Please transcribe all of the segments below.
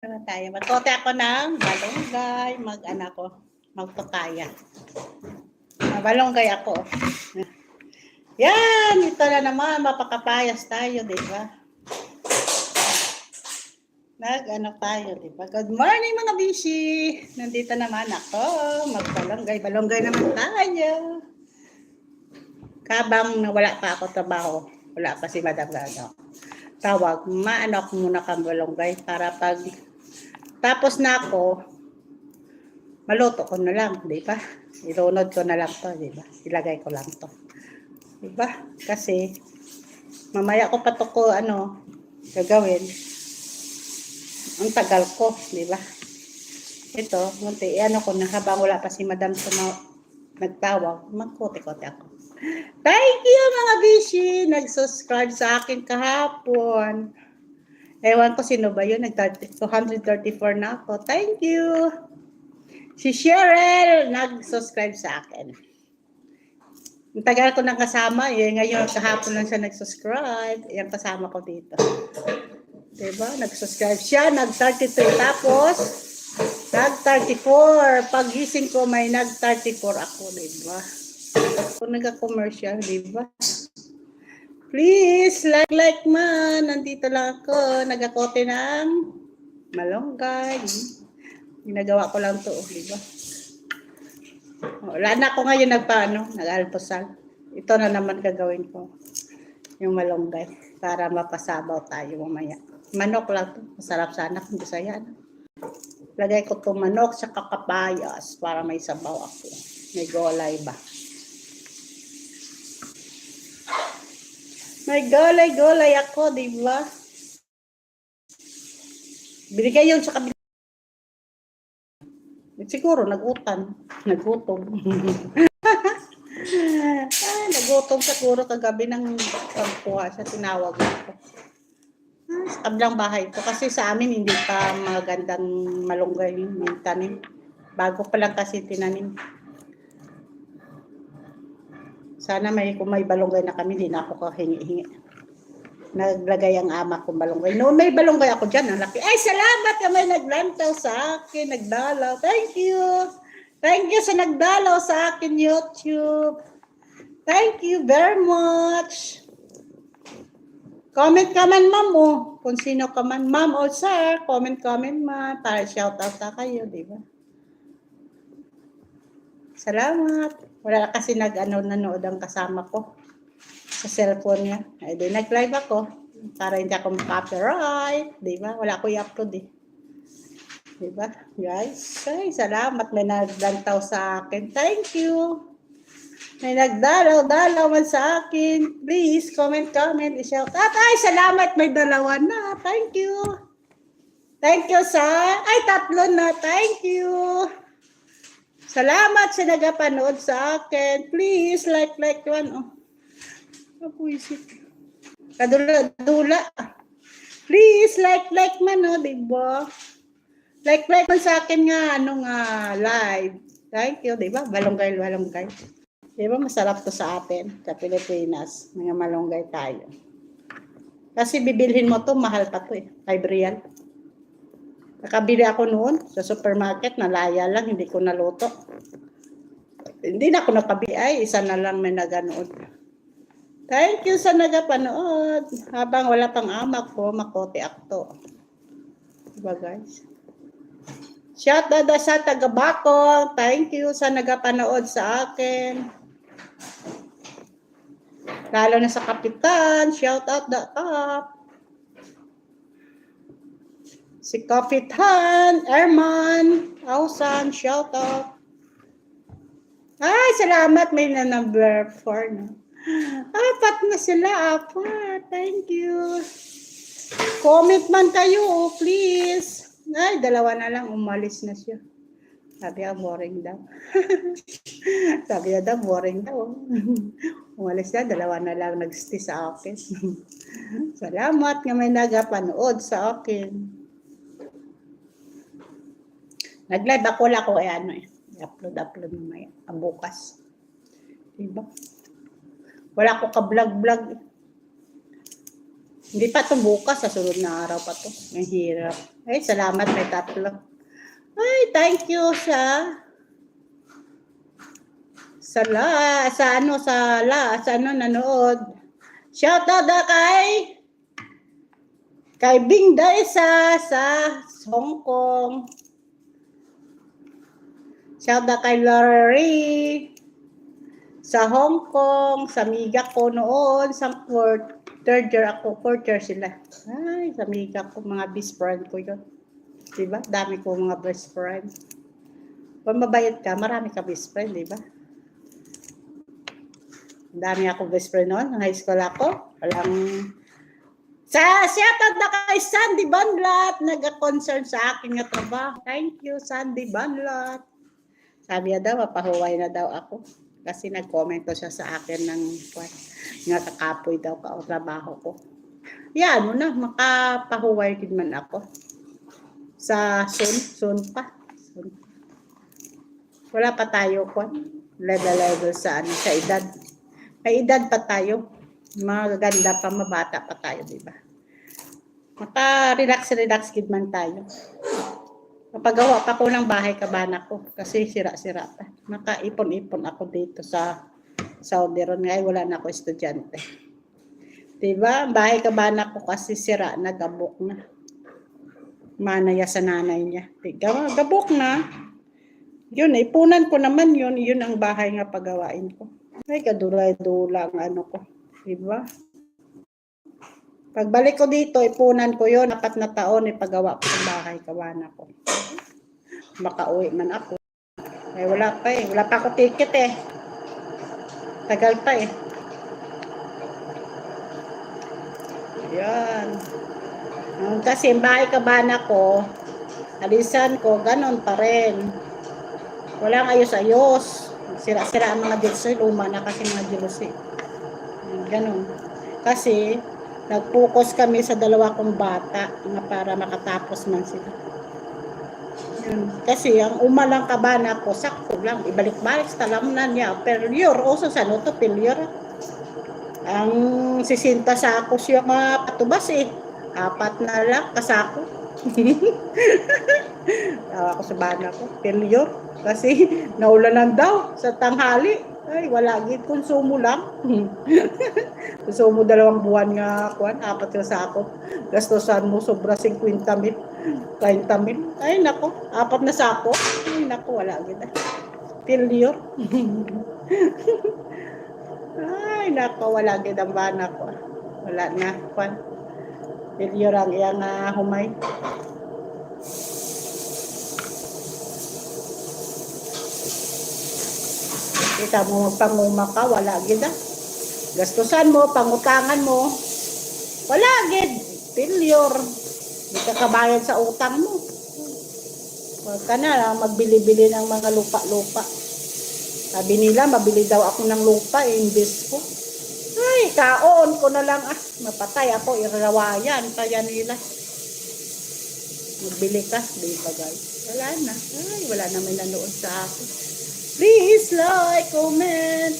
Ano tayo? Magkote ako ng balonggay, mag-anak ko, magpapaya. Balonggay ako. Yan, ito na naman, mapakapayas tayo, di ba? Nag-ano tayo, di ba? Good morning mga bishi! Nandito naman ako, magbalonggay. Balonggay naman tayo. Kabang wala pa ako trabaho, wala pa si Madam Gano. Tawag, maano ko muna kang balonggay para pag tapos na ako, maluto ko na lang, di ba? Ilunod ko na lang to, di ba? Ilagay ko lang to. Di ba? Kasi, mamaya ko pa to ko, gagawin. Ang tagal ko, di ba? Ito, munti, ko na habang wala pa si Madam nagtawag, magkote-kote ako. Thank you mga bishi! Nag-subscribe sa akin kahapon. Ewan ko sino ba yun, 234 na ako. Thank you! Si Cheryl, nag-subscribe sa akin. Ang tagal ko nang kasama, ngayon kahapon lang siya nag-subscribe. Yan kasama ko dito. Diba? Nag-subscribe siya, nag-33. Tapos, nag-34. Pag-gising ko, may nag-34 ako, diba? Kung nagka-commercial, diba? Please, like man. Nandito lang ako. Nagakote ng malonggay. Ginagawa ko lang to, diba? Wala na ako ngayon nag-alposal. Ito na naman gagawin ko. Yung malonggay. Para mapasabaw tayo mamaya. Manok lang to. Masarap sana kung gusto yan. Lagay ko to manok sa kakapayas para may sabaw ako. May gulay ba? May gulay ako, di ba? Binigay yun sa kabila. Siguro, nagutom. Nagutom siguro kagabi ng pagkuha sa tinawag ko. Sa kabilang bahay ko. Kasi sa amin, hindi pa magandang malunggay yung tanim. Bago pa lang kasi tinanim. Sana kung may balunggay na kami, hindi na ako kahingi-hingi. Naglagay ang ama kong balunggay. Noon may balunggay ako dyan, ang laki. Ay, salamat ka may naglantaw sa akin, nagdalaw. Thank you. Thank you sa nagdalaw sa akin, YouTube. Thank you very much. Comment ka man, ma'am, kung sino ka man, ma'am o sir, comment man, para shout out na kayo, di ba? Salamat. Wala kasi nanood ang kasama ko sa cellphone niya. Ay, di nag-live ako para hindi ako copyright, di ba? Wala ko i-upload eh. Di ba? Guys, ay, salamat. May naglantaw sa akin. Thank you. May nagdalaw man sa akin. Please, comment, i-shout out. Ay, salamat. May dalawa na. Thank you. Thank you ay, tatlo na. Thank you. Salamat sa nagapanood sa akin. Please, like one. Napuisip. Kadula. Please, like man, diba? Like man sa akin nga, live. Thank you, diba? Balonggay. Diba, masarap to sa atin, sa Pilipinas. Mga malunggay tayo. Kasi bibilhin mo to, mahal pa to eh. 5 real. Nakabili ako noon sa supermarket, nalaya lang, hindi ko naluto. Hindi na ako nakabili, ay, isa na lang may naganood. Thank you sa nagapanood. Habang wala pang amak ko, makote ako. Diba guys? Shout out sa taga-Bacol. Thank you sa nagapanood sa akin. Lalo na sa Kapitan. Shout out the top. Si Kapitan, Erman, Ausan, shout out. Ay, salamat. May na number 4 na. Apat na sila, apat. Thank you. Comment man kayo, please. Ay, dalawa na lang. Umalis na siya. Sabi niya, boring daw. Sabi niya daw, boring daw. Umalis na, dalawa na lang nag-stay sa akin. Salamat nga may nagapanood sa akin. Nag-live ako, wala ko i-upload mamaya, bukas. Diba? Wala ko ka-vlog. Hindi pa ito bukas, sa sunod na araw pa to. Ang hirap. Ay, salamat, may tatlo. Ay, thank you sa nanood. Shout out na kay Bing Daisa sa Hong Kong. Shout out kay Larry sa Hong Kong, sa miga ko noon, sa third year ako, fourth year sila. Ay, sa miga ko, mga best friend ko yun. Diba? Dami ko mga best friend. Kung mabayad ka, marami ka best friend, diba? Dami ako best friend noon. High school ako. Walang... Shoutout na kay Sandy Banlat. Nag-concern sa akin nga trabaho. Thank you, Sandy Banlat. Sabi niya daw, mapahuway na daw ako. Kasi nag-comment siya sa akin ng nga kakapoy daw ka o trabaho ko. Yan, na, makapahuway din man ako. Sa soon pa. Soon. Wala pa tayo level sa sa edad. May edad pa tayo. Magaganda pa, mabata pa tayo, di ba? Maka-relax gid man tayo. Kapagawa pa ko ng bahay kabana ko kasi sira-sira pa. Makaipon-ipon ako dito sa Saudi ron ngay wala na ako estudyante. Di ba? Bahay kabana ko kasi sira na, gabok na. Manaya sa nanay niya. Gabok na. Yun, ipunan ko naman yun. Yun ang bahay nga pagawain ko. Ay, kadulay-dula ang ano ko. Diba? Pagbalik ko dito, ipunan ko yun. 4 na taon, ipagawa ko sa bahay, kawana ko. Makauwi man ako. Ay, wala pa eh. Wala pa ako ticket eh. Tagal pa eh. Yan. Kasi bahay kabana ko, alisan ko, ganon pa rin. Walang ayos-ayos. Sira-sira ang mga jersey, luma na kasi mga jersey. Ganon. Kasi, nag-focus kami sa 2 kong bata na para makatapos man sila. Yun. Kasi, ang umalang kabana ko, sakto lang, ibalik-balik sa talamnan niya. Failure, also sa to, failure. Ang sisinta sa ako siya mga patubas eh. 4 na lang, kasako. Tawa ko sa bana ko, failure. Kasi naulanan daw sa tanghali. Ay, wala gid, konsumo lang. Konsumo 2 buwan nga, 4 yung sako. Gastosan mo sobra 50 mil. 30 mil. Ay, nako, 4 na sako. Ay, nako, wala gid. Failure. Ay, nako, wala gid ang bana ko. Wala na, failure ang iyang humay. Kita mo magpanguma ka, wala gid gastusan mo, pangutangan mo, wala gid, failure. Hindi ka kabayad sa utang mo. Huwag ka na magbili-bili ng mga lupa-lupa. Sabi nila, mabili daw ako ng lupa, invest ko. Ay, kaon ko na lang, mapatay ako, irawayan, kaya nila. Magbili ka, di ba guys? Wala na. Ay, wala na may nanood sa akin. Please like, comment.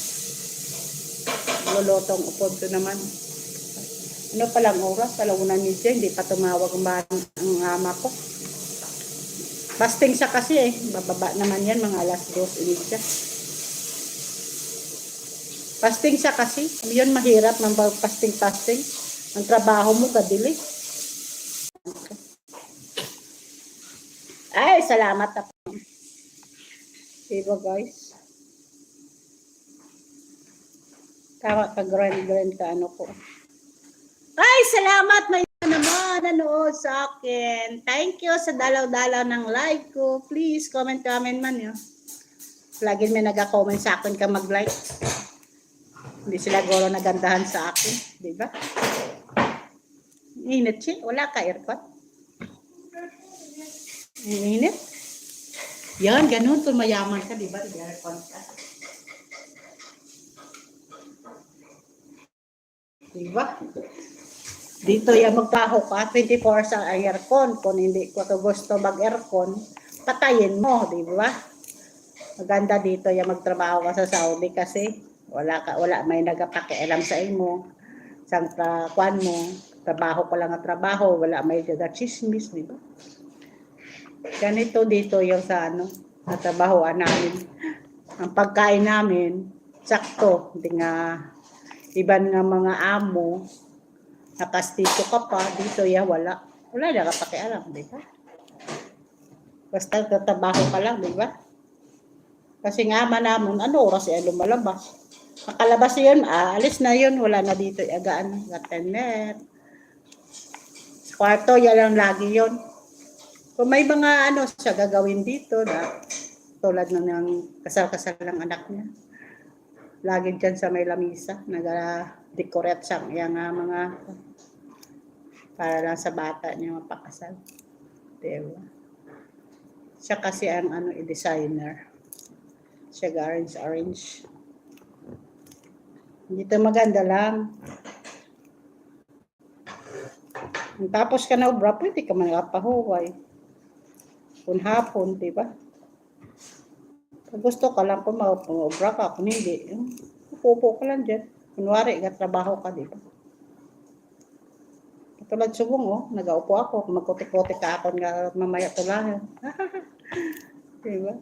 Lulotong upod ko naman. Ano palang oras? 1:00 hindi pa tumawag ang ama ko. Fasting siya kasi eh. Bababa naman yan mga 2:30. Fasting siya kasi. Yun mahirap ng fasting. Ang trabaho mo kadili. Ay, salamat ako. Diba guys? Tama ka grind ka ano ko. Ay, salamat may naman nanood sa akin. Thank you sa dalaw-dalaw ng like ko. Please comment man yun. Lagi may nag-comment sa akin ka mag-like. Hindi sila goro nagandahan sa akin, di ba? Init siya, wala ka aircon. Init. Yan, ganun. Kung mayaman ka, di ba? Aircon ka. Di ba? Dito yan magpaho ka, 24 hours ang aircon. Kung hindi ko gusto mag-aircon, patayin mo, di ba? Maganda dito yan magtrabaho ka sa Saudi kasi wala may nagapakialam sa imo. Sang kwan mo. Trabaho ko lang at trabaho, wala may gaga-chismis, di ba? Ganito dito yung sa na trabahoan namin. Ang pagkain namin, sakto, hindi nga iban nga mga amo, nakastito ka pa, dito wala. Wala na ka pakialam, di ba? Basta tatrabaho ka lang, di ba? Kasi nga ama namin, ano oras lumalabas? Makalabas yun, alis na yun, wala na dito, agaan, gatenet. Sa kwarto, yan lang lagi yun. Kung may mga siya gagawin dito, tulad ng kasal-kasal ng anak niya. Lagi dyan sa may lamisa, nag-decorate siya yung mga para lang sa bata niya mapakasal. Diba? Siya kasi ang designer. Siya orange. Dito maganda lang. Tapos ka na obra, pwede ka manakapahuway. Kung hapon, diba? Pag gusto ka lang kung mag-obra ka, kung hindi, upo ka lang dyan. Kunwari, trabaho ka, diba? Katulad subong, nag-aupo ako, magkutik-kutik ka ako nga mamaya tulahan. Diba?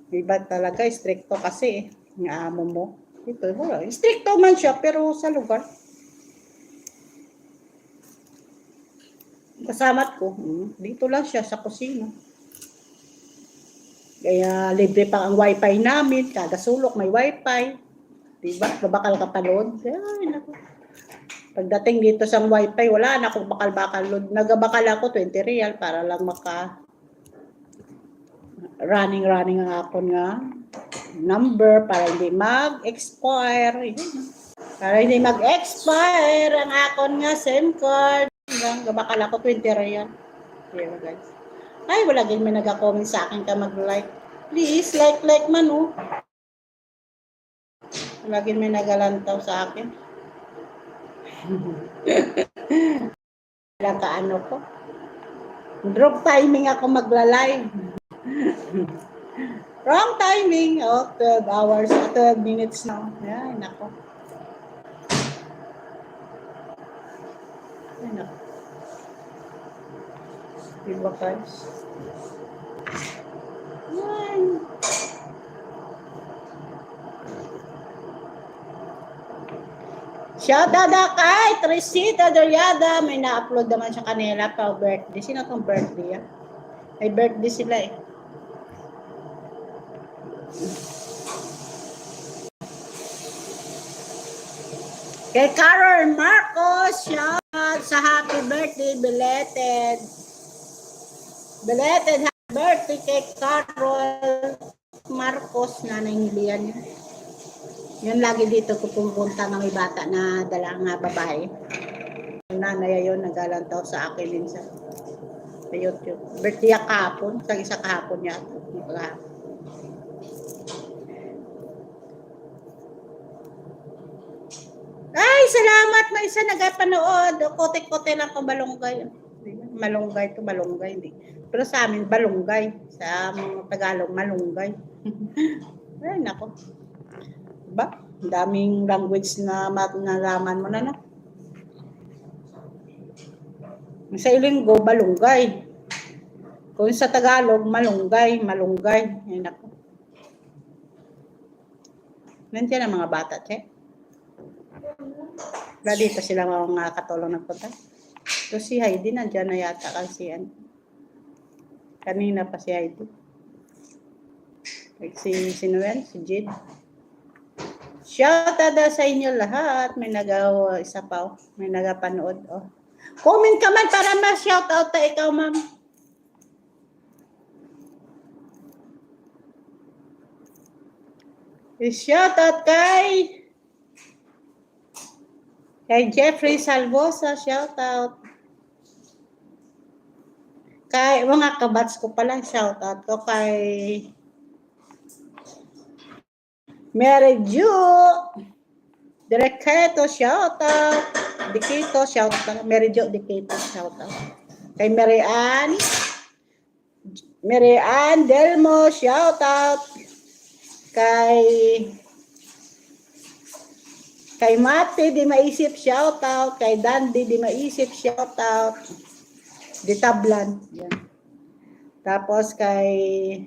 Iba talaga, stricto kasi, nga amo mo. Ito, wala. Stricto man siya, pero sa lugar. Kasamat ko, dito lang siya sa kusina. Kaya libre pa ang wifi namin, kada sulok may wifi. Diba? Babakal ka pa load. Ay, naku. Pagdating dito sa wifi, wala na akong bakal-bakal load. Nagabakal ako 20 real para lang running ang akon nga number para hindi mag-expire. Para hindi mag-expire ang akon nga SIM card. Gabakal ako 20 real. Diba guys? Ay, wala din may nag-comment sa akin ka mag-like. Please, like man, Wala din may nagalantaw sa akin. Wala ka ko. Wrong timing ako magla-live. Wrong timing. 12 hours, 12 minutes na. Ay, nako. Ay, nako. Diba guys? Ay. Shoutout kay Trisita Doriada. May na-upload naman sa kanila pa birthday. Sino tong birthday? May birthday sila eh. Kay Carol Marcos, shoutout sa happy birthday, belated. Belated happy birthday kay Carol Marcos, nanay niliyan niya. Yan lagi dito ko pumunta ng may bata na dala nga babae. Ang nanay yun, nagalantaw sa akin minsan. Sa YouTube. Birthday kahapon, sa isa kahapon niya. Ay, salamat! May isa nagapanood. Kote-kote lang ko balonggay. Malunggay to malunggay. Hindi. Pero sa amin, balunggay. Sa mga Tagalog, malunggay. Ay, nako. Diba? Daming language na nalaman mo na. Sa Ilonggo, balunggay. Kung sa Tagalog, malunggay. Ay, nako. Nandiyan ang mga bata, che. Wala dito sila mga katulong nagpunta. So si Heidi, nandiyan na yata kasi kanina pa si Heidi. Like si Noel, si Jid. Shoutout sa inyo lahat. May isa pa, may nagapanood. Comment ka man para ma-shoutout ta ikaw, ma'am. Shoutout kay Jeffrey Salvosa, shoutout. Kay mga kabats ko pala, shoutout ko kay Mary Jo, Directo, shoutout. Dikito, shoutout. Mary Jo, Dikito, shoutout. Kay Mary Ann Delmo, shoutout. Kay Kay Mate, di maisip shoutout. Kay Dandy, di maisip shoutout. Di Tablan. Yan. Tapos kay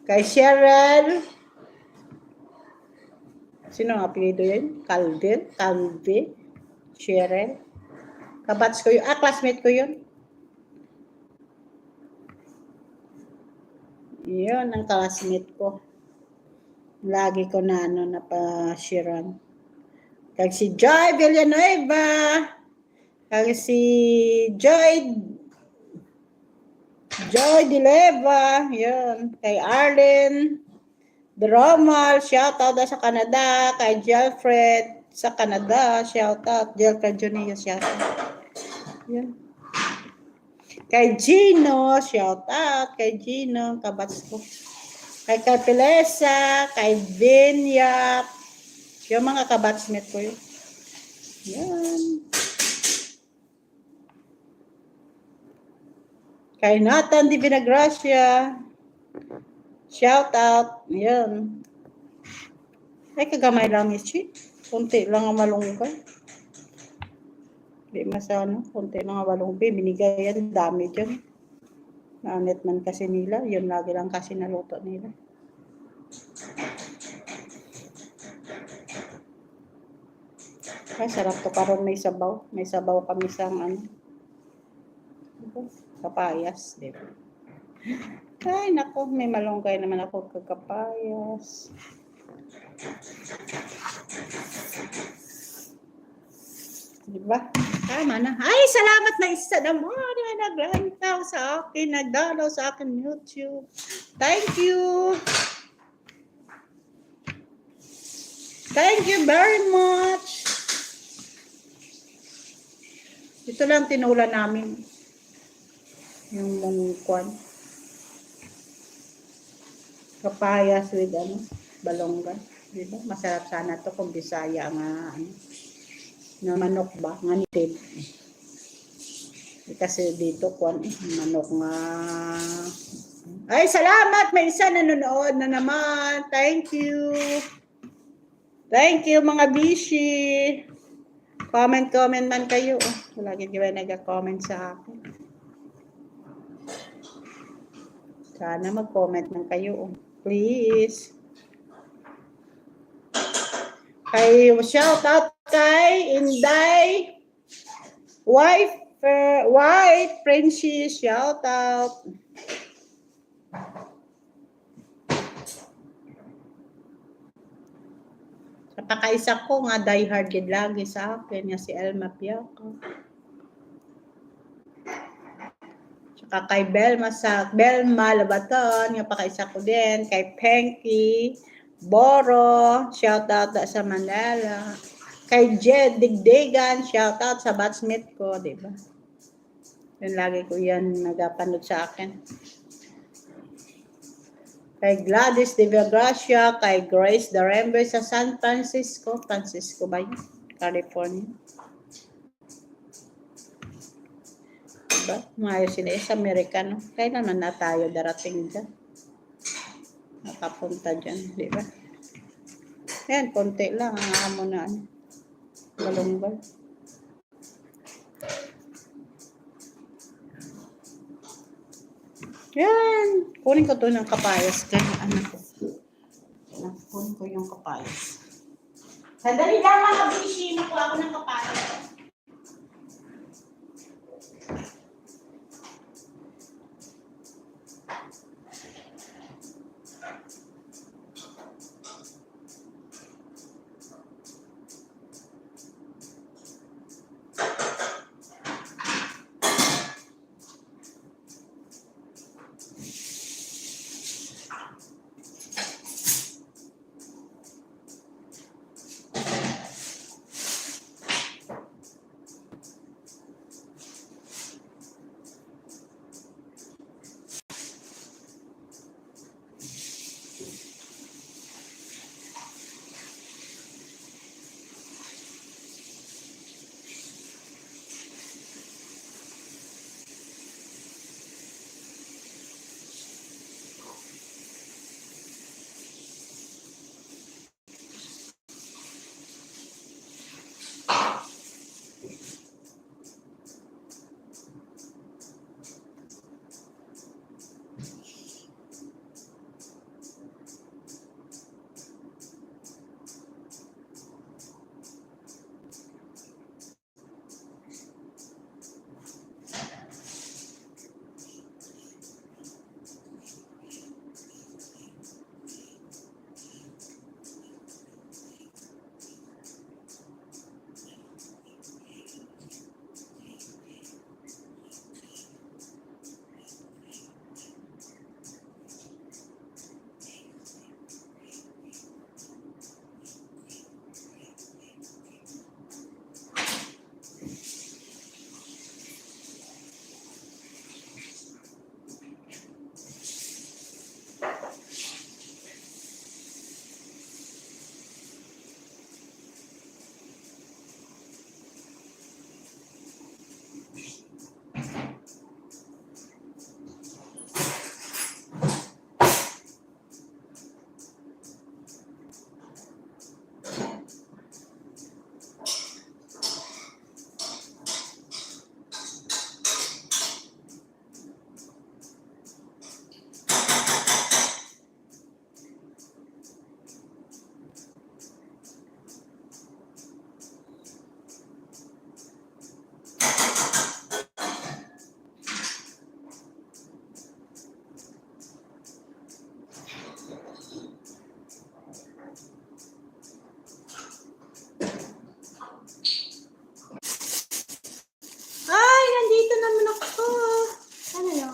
Cheryl. Sino ang apelido yun? Calvin. Cheryl. Kabats ko yun. Classmate ko yun. Yun ang classmate ko. Lagi ko na napashiran. Kag si Joy Villanueva. Kag si Joy Dileva. Yun. Kay Arlen Dromal. Shoutout sa Canada. Kay Jelfred sa Canada. Shoutout. Jelfred Junior. Shoutout. Yun. Kay Gino. Shoutout. Kay Gino. Kabats ko. Kay Capilesa, kay Vinyap, yung mga kabatsmate ko yun. Yan. Kay Nathan Di Vinagracia, shout out, yan. Ay, kagamay lang isi. Kunti lang ang malunggay. Di masano, kunti lang ang malunggay. Binigay yan, dami dyan. Naanit man kasi nila. Yun lagi lang kasi naluto nila. Ay, sarap to. Karon may sabaw. May sabaw kami sa kapayas. Diba? Ay, nako. May malunggay naman ako kagkapayas. Diba? Tama na. Ay, salamat na isa naman na naglantaw sa akin, nagdalaw sa akin YouTube. Thank you. Thank you very much. Ito lang tinula namin. Yung mungkwan. Papayas with balongga. Diba? Masarap sana to kung Bisaya nga na manok ba? Nga nitid. Kasi dito, manok nga. Ay, salamat! May isa nanonood na naman. Thank you. Thank you, mga bishi. Comment man kayo. Lagi kayo nag-comment sa akin. Sana mag-comment man kayo. Please. Kay shout out kay Inday White Princess, shout out. Sa pakaisa ko nga diehard gid lagi sa akin nga si Elma Piaco. Tsaka kay Belma Labaton, nga pakaisa ko din, kay Penky Boro, shout out sa Manila. Kay Jed Digdigan, shout out sa batchmate ko, di ba? Yun lagi ko yan nagapanood sa akin. Kay Gladys De Villagracia, kay Grace Darembe sa San Francisco. Francisco ba yun? California. Diba? Maayos sila sa Amerikano. Kailan naman na tayo darating dyan? Nakapunta dyan, di ba? Yan, konti lang ang amo na balunggay. Yan, kunin ko to ng kapayas kaya anak ko. Kunin ko yung kapayas. Sandali lang mga bishi, nakuha ko ng kapayas.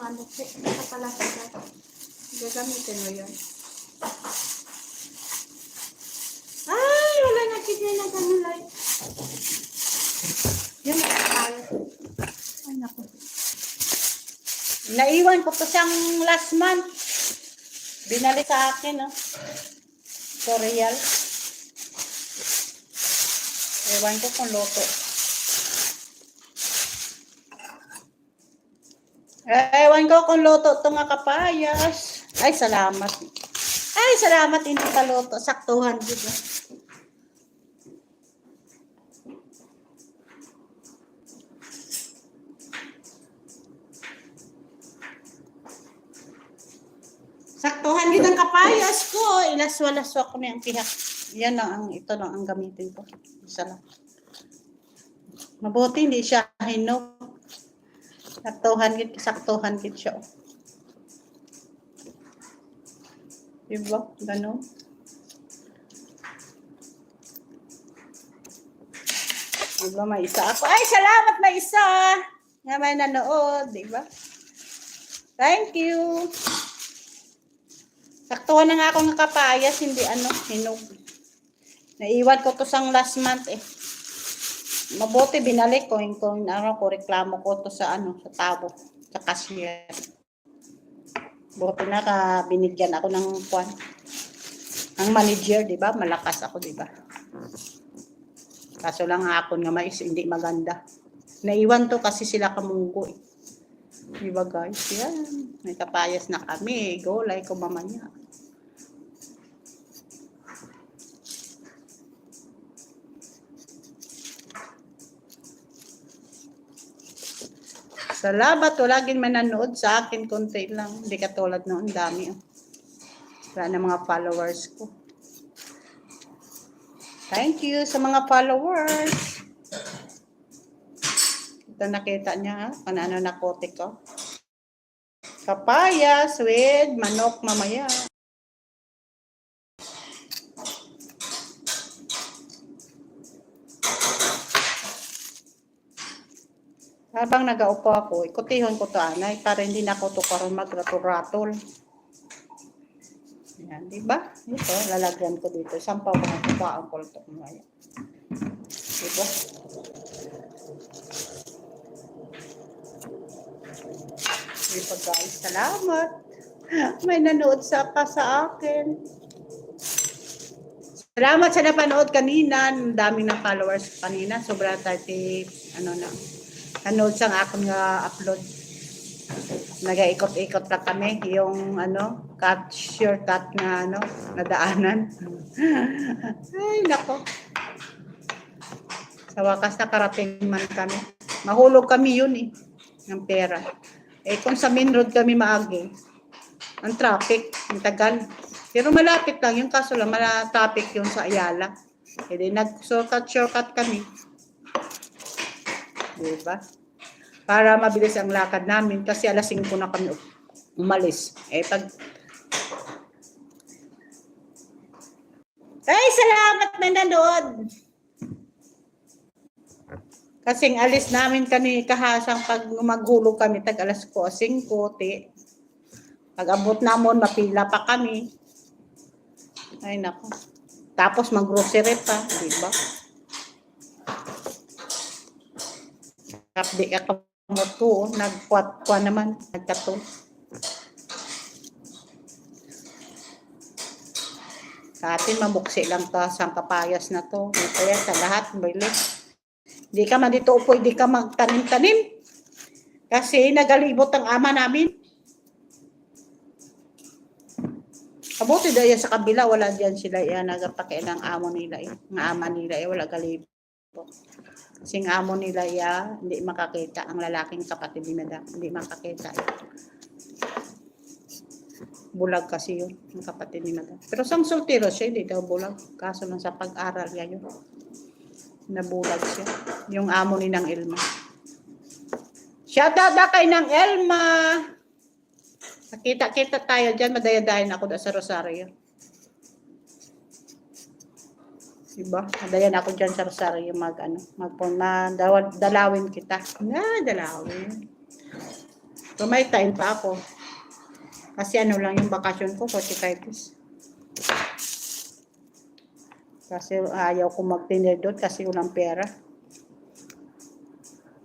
ano, naka pala siya. Gagamitin mo yun. Ay, wala na kanya na gano'n light. Yan, tayo. Ay, naku. Naiwan ko to siyang last month. Binali sa akin, no? Koreal. Ewan ko kung loto. Ewan ko kung loto ito nga kapayas. Ay, salamat. Ay, salamat. Hindi pa loto. Saktuhan dito. Saktuhan dito ang kapayas ko. Ilaswa-laswa ko na yung pihak. Yan lang ang, ito lang ang gamitin ko. Isa lang. Mabuti hindi siya hinog. Saktuhan git siya. Diba? Ganun. Diba? May isa ako. Ay, salamat may isa! Nga may nanood. Diba? Thank you. Saktuhan na nga akong kapayas. Hindi hinog. Naiwan ko to sang last month eh. Mabuti binalik ko reklamo ko to sa sa tabo, sa cashier. Buti na binigyan ako ng ang manager, 'di ba? Malakas ako, 'di ba? Kaso lang ako nga hindi maganda. Naiwan to kasi sila kamunggo eh. 'Di ba guys? Yan. May kapayas na kami. Golay ko mamaya. Salamat, laging mananood sa akin, konti lang. Hindi katulad noon, dami. Wala na mga followers ko. Thank you sa mga followers. Ito nakita niya, ano na kote ko. Kapayas with manok mamaya. Habang nagaupo ako, ikutihon ko to anay para hindi na ako to karon magratol-ratol. Yan, di ba? Ito, lalagyan ko dito. Sampaw ko na ito ang kultok mo ngayon. Di ba? Di ba guys, salamat. May nanood sa akin. Salamat sa napanood kanina. Ang dami ng followers kanina. Sobra 30, nanood sa akong upload. Nagaikot-ikot na kami yung shortcut na nadaanan. Ay nako. Sa wakas nakarating man kami. Mahulog kami yun ng pera. Kung sa main road kami maagi, ang traffic, ang tagal. Pero malapit lang yung kaso lang traffic yun sa Ayala. Hindi nag-shortcut kami. Diba? Para mabilis ang lakad namin kasi alas 5 na kami umalis. Ay, salamat may nanood. Kasing alis namin kami kahasang pag maghulog kami tag alas 5, pag abot namon mapila pa kami. Ay nako. Tapos mag-grocery pa, di ba? Kapdi ka moto, nagkwat-kwa naman, nagkato. Sa atin, mabuksi lang to, sang kapayas na to. Kaya sa lahat, bilis. Di ka man dito upo, di ka magtanim-tanim. Kasi nagalibot ang ama namin. Kabuti dahil sa kabila, wala diyan sila nagapake ng amo nila. Ng ama nila, wala galibot. Kasing amo nila hindi makakita ang lalaking kapatid ni Madam. Hindi makakita. Bulag kasi yun, ang kapatid ni Madam. Pero sang soltero siya, hindi daw bulag. Kaso lang sa pag-aral yun. Nabulag siya. Yung amo ni Nang Elma. Shoutout na kay Nang Elma. Nakita-kita tayo dyan. Madayadahin ako sa Rosario. Diba? Madayan ako dyan sa Rosario dalawin kita. Dalawin. So, may time pa ako. Kasi ano lang yung bakasyon ko, 45 days. Kasi ayaw ko mag-dinner doon kasi walang pera.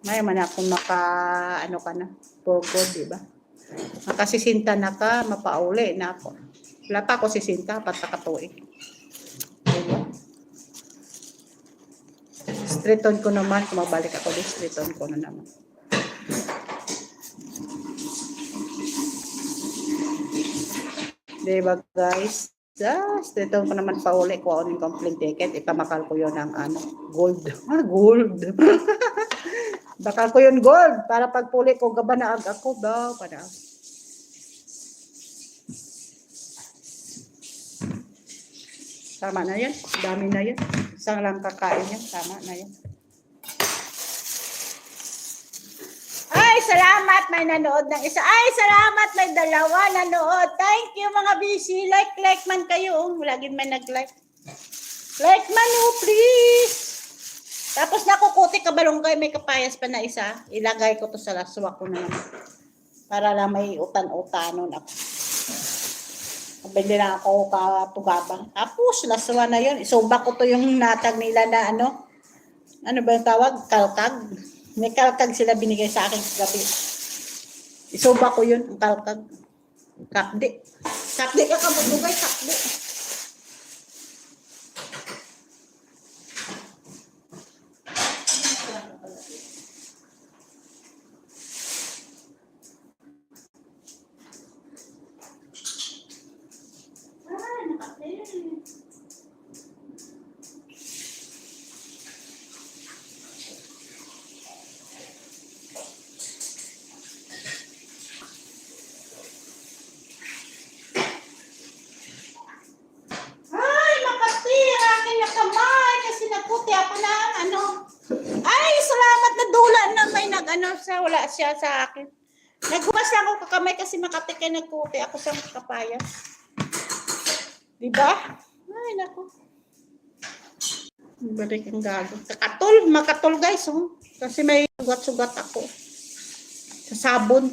May man ako ano ka na, pogo, di ba? Nakasisinta na ka, mapauli na ako. Wala pa ako sisinta, patakatuig. Diba? Streeton ko naman, kung mabalik ako din, streeton ko na naman. Diba guys? Streeton ko naman pauli, kuha ko ng complaint ticket, ipamakal ko yun ng gold. Gold. Bakal ko yun gold, para pagpuli ko, gabanaag ako daw, para. Tama na yan. Dami na yan. Isang lang kakain yan. Tama na yan. Ay, salamat. May nanood ng isa. Ay, salamat. May dalawa nanood. Thank you mga busy. Like man kayo. Lagi may nag-like. Like man please. Tapos nakukuti kabalonggay. May kapayas pa na isa. Ilagay ko to sa laswa ko na naman. Para lang may utan-utanon ako. Bili na ako katugabang. Tapos, laswa na yun. Isuba ko to yung natag nila na ano ba yung tawag? Kalkag. May kalkag sila binigay sa akin sa gabi. Isuba ko yun, ang kalkag. Kapdi. Kapdi ka kabutugay, kapdi. Wala siya sa akin. Naghugas lang ako kakamay kasi Makati kay nagkuti ako sa kapayas. Diba? Ay, naku. Balik ang gago. Makatol guys. Oh. Kasi may sugat-sugat ako. Sa sabon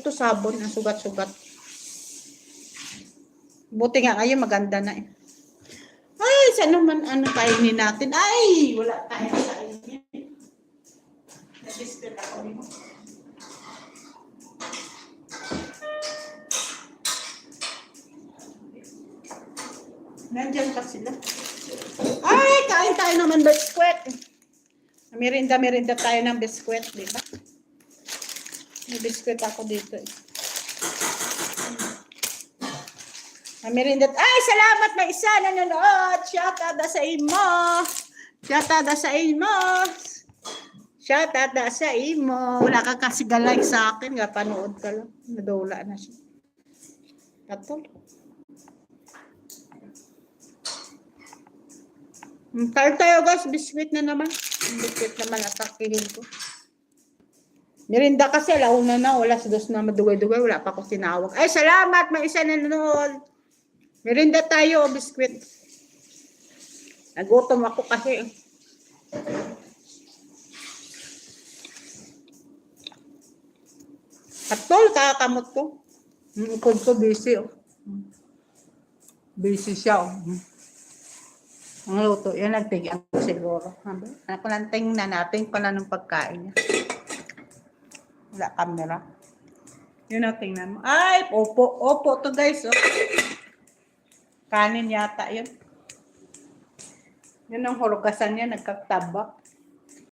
ang sugat-sugat. Buti nga ngayon maganda na eh. Ay, saan naman kainin natin? Ay, wala tayo kainin. Nag-dispel ako nito. Nandiyan pa sila. Ay, kain tayo naman biskwit. Merinda tayo ng biskwit, di ba? May biskwit ako dito eh. Merinda. Ay, salamat na isa nanonood. Shoutout sa imo. Shoutout sa imo. Shoutout sa imo. Wala ka kasi galike sa akin. Nga panood ka lang. Nadula na siya. Katol. Tayo guys, biskuit na naman. Biskuit naman atakihin ko. Merinda kasi, launa na, wala sa dos na madugay-dugay, wala pa ako tinawag. Ay, salamat, may isa na nanood. Merinda tayo, biskuit. Nagutom ako kasi. Katol, kakakamot ko. Ikod ko, busy. Oh. Busy siya. Oh. Ang luto, yun nagtigyan ko siguro. Ako lang tingnan natin pala ng pagkain niya. Wala camera. Yun ang tingnan mo. Ay, opo to guys. Oh. Kanin yata yun. Yun ang hurugasan niya, nagkatabak.